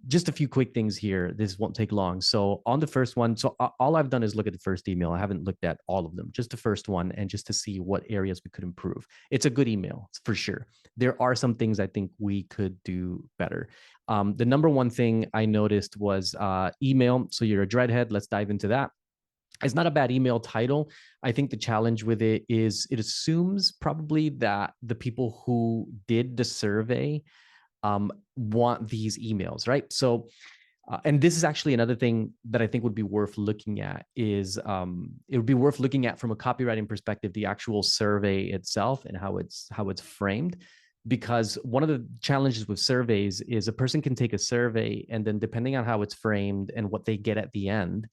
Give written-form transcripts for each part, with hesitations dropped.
Just a few quick things here. This won't take long. So on the first one, so all I've done is look at the first email. I haven't looked at all of them, just the first one, and just to see what areas we could improve. It's a good email for sure. There are some things I think we could do better. The number one thing I noticed was email. So you're a dreadhead. Let's dive into that. It's not a bad email title. I think the challenge with it is it assumes probably that the people who did the survey want these emails, right? So, and this is actually another thing that I think would be worth looking at is it would be worth looking at from a copywriting perspective, the actual survey itself and how it's framed. Because one of the challenges with surveys is a person can take a survey and then depending on how it's framed and what they get at the end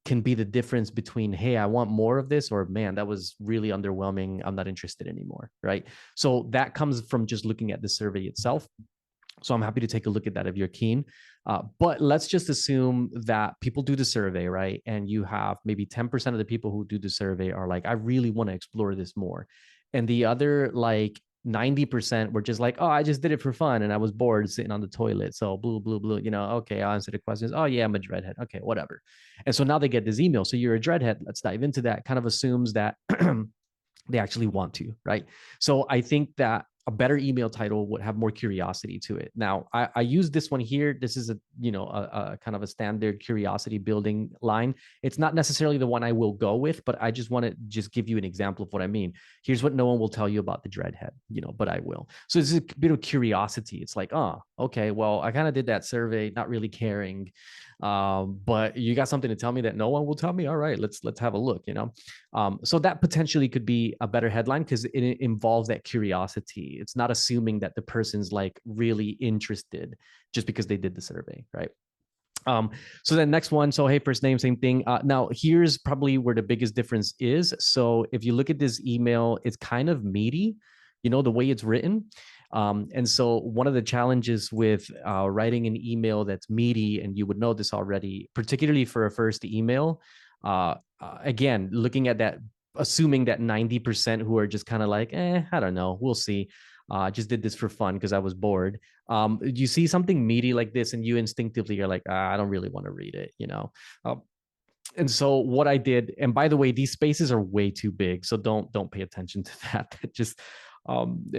can be the difference between, hey, I want more of this, or man, that was really underwhelming. I'm not interested anymore, right? So that comes from just looking at the survey itself. So I'm happy to take a look at that if you're keen. But let's just assume that people do the survey, right? And you have maybe 10% of the people who do the survey are like, I really want to explore this more. And the other like 90% were just like, oh, I just did it for fun and I was bored sitting on the toilet. So blue, okay, I'll answer the questions. Oh yeah, I'm a dreadhead. Okay, whatever. And so now they get this email. So you're a dreadhead. Let's dive into that. Kind of assumes that they actually want to, right? So I think that a better email title would have more curiosity to it. Now, I use this one here. This is a kind of a standard curiosity building line. It's not necessarily the one I will go with, but I just want to just give you an example of what I mean. Here's what no one will tell you about the dreadhead, but I will. So it's a bit of curiosity. It's like, oh, okay, well, I kind of did that survey, not really caring, but you got something to tell me that no one will tell me. All right, let's have a look. So that potentially could be a better headline because it involves that curiosity. It's not assuming that the person's like really interested just because they did the survey, right? So then next one, so hey, first name, same thing. Now here's probably where the biggest difference is. So if you look at this email, it's kind of meaty, the way it's written. And so one of the challenges with writing an email that's meaty, and you would know this already, particularly for a first email, again, looking at that, assuming that 90% who are just kind of like, I don't know, we'll see. I just did this for fun because I was bored. You see something meaty like this and you instinctively are like, I don't really want to read it, and so what I did, and by the way, these spaces are way too big, so don't pay attention to that. It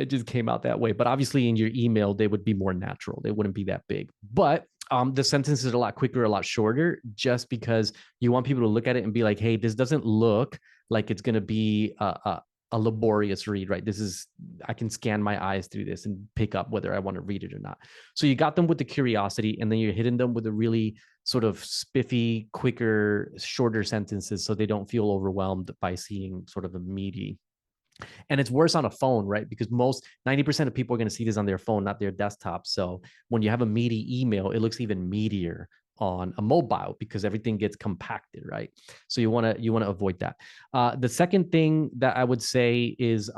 just came out that way. But obviously in your email, they would be more natural. They wouldn't be that big. But the sentences are a lot quicker, a lot shorter, just because you want people to look at it and be like, hey, this doesn't look like it's going to be a laborious read, right? I can scan my eyes through this and pick up whether I want to read it or not. So you got them with the curiosity, and then you're hitting them with a really sort of spiffy, quicker, shorter sentences so they don't feel overwhelmed by seeing sort of a meaty. And it's worse on a phone, right? Because 90% of people are going to see this on their phone, not their desktop. So when you have a meaty email, it looks even meatier on a mobile because everything gets compacted, right? So you want to avoid that. The second thing that I would say is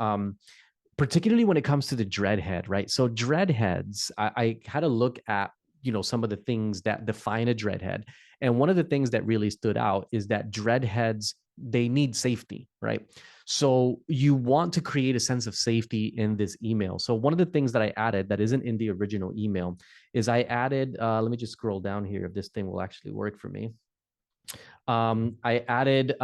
particularly when it comes to the dreadhead, right? So dreadheads, I had a look at some of the things that define a dreadhead, and one of the things that really stood out is that dreadheads, they need safety, right? So you want to create a sense of safety in this email. So one of the things that I added that isn't in the original email is I added, let me just scroll down here if this thing will actually work for me. I added,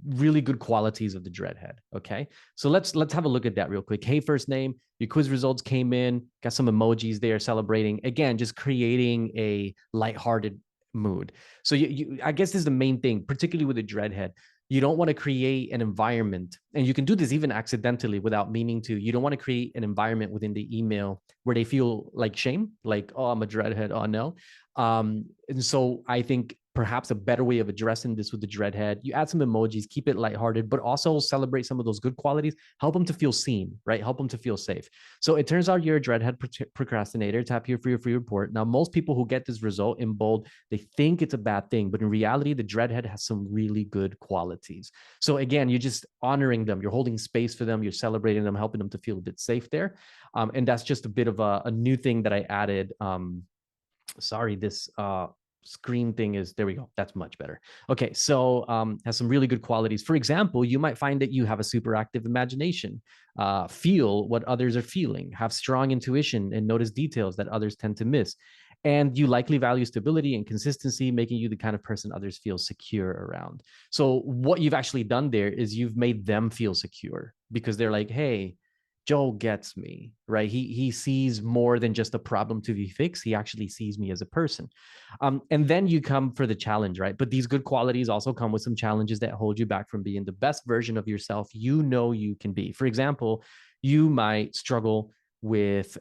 really good qualities of the dreadhead. Okay, so let's have a look at that real quick. Hey, first name, your quiz results came in, got some emojis there celebrating, again, just creating a lighthearted mood. So I guess this is the main thing, particularly with a dreadhead. You don't want to create an environment, and you can do this even accidentally without meaning to. You don't want to create an environment within the email where they feel like shame, like, oh, I'm a dreadhead, oh no. And so I think perhaps a better way of addressing this with the dreadhead, you add some emojis, keep it lighthearted, but also celebrate some of those good qualities, help them to feel seen, right? Help them to feel safe. So it turns out you're a dreadhead procrastinator. Tap here for your free report. Now, most people who get this result in bold, they think it's a bad thing, but in reality, the dreadhead has some really good qualities. So again, you're just honoring them. You're holding space for them. You're celebrating them, helping them to feel a bit safe there. And that's just a bit of a new thing that I added. Sorry, this screen thing is, there we go. That's much better. Okay. So has some really good qualities. For example, you might find that you have a super active imagination, feel what others are feeling, have strong intuition, and notice details that others tend to miss. And you likely value stability and consistency, making you the kind of person others feel secure around. So what you've actually done there is you've made them feel secure because they're like, hey, Joel gets me, right? He sees more than just a problem to be fixed. He actually sees me as a person. And then you come for the challenge, right? But these good qualities also come with some challenges that hold you back from being the best version of yourself you know you can be. For example, you might struggle with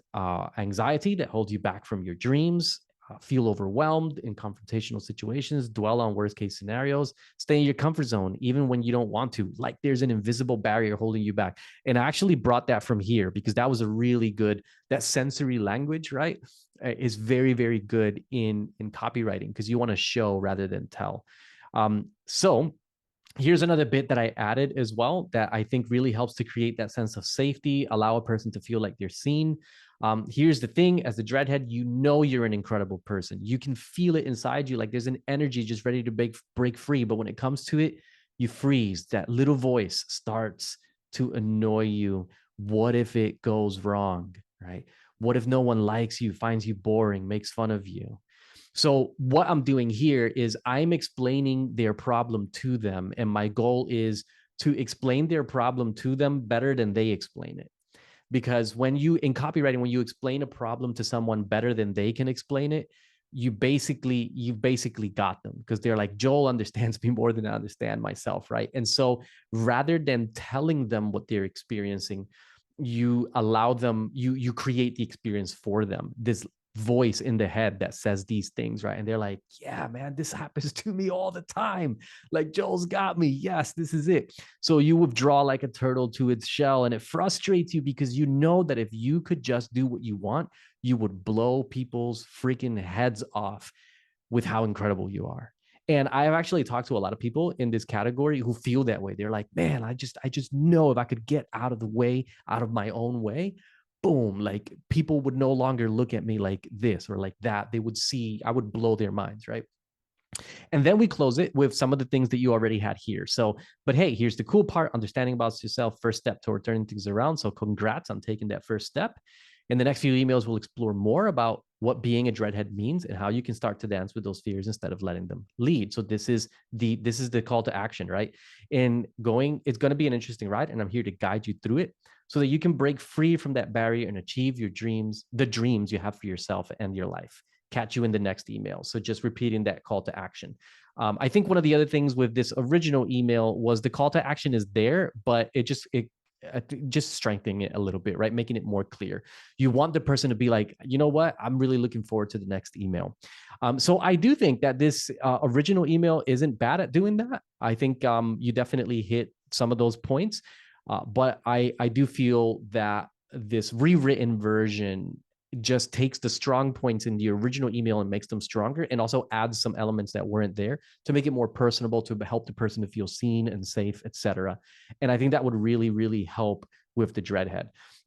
anxiety that holds you back from your dreams, feel overwhelmed in confrontational situations, dwell on worst case scenarios, stay in your comfort zone, even when you don't want to, like there's an invisible barrier holding you back. And I actually brought that from here because that was a really good, that sensory language, right? Is very, very good in copywriting because you want to show rather than tell. So here's another bit that I added as well that I think really helps to create that sense of safety, allow a person to feel like they're seen. Here's the thing, as the dreadhead, you know you're an incredible person. You can feel it inside you, like there's an energy just ready to break free. But when it comes to it, you freeze. That little voice starts to annoy you. What if it goes wrong, right? What if no one likes you, finds you boring, makes fun of you? So what I'm doing here is I'm explaining their problem to them. And my goal is to explain their problem to them better than they explain it. Because when you, in copywriting, when you explain a problem to someone better than they can explain it, you've basically got them because they're like, Joel understands me more than I understand myself, right? And so rather than telling them what they're experiencing, you allow them, you create the experience for them, this voice in the head that says these things, right? And they're like, yeah, man, this happens to me all the time. Like, Joel's got me. Yes, this is it. So you withdraw like a turtle to its shell, and it frustrates you because you know that if you could just do what you want, you would blow people's freaking heads off with how incredible you are. And I've actually talked to a lot of people in this category who feel that way. They're like, man, I just know if I could get out of the way, out of my own way, boom, like people would no longer look at me like this or like that. They would see, I would blow their minds, right? And then we close it with some of the things that you already had here. So, but hey, here's the cool part, understanding about yourself, first step toward turning things around. So congrats on taking that first step. In the next few emails, we'll explore more about what being a dreadhead means and how you can start to dance with those fears instead of letting them lead. So this is the call to action, right? It's going to be an interesting ride, and I'm here to guide you through it so that you can break free from that barrier and achieve your dreams, the dreams you have for yourself and your life. Catch you in the next email. So just repeating that call to action. I think one of the other things with this original email was the call to action is there, but it just strengthening it a little bit, right? Making it more clear. You want the person to be like, you know what? I'm really looking forward to the next email. So I do think that this original email isn't bad at doing that. I think you definitely hit some of those points. But I do feel that this rewritten version just takes the strong points in the original email and makes them stronger, and also adds some elements that weren't there to make it more personable, to help the person to feel seen and safe, etc. And I think that would really, really help with the dreadhead.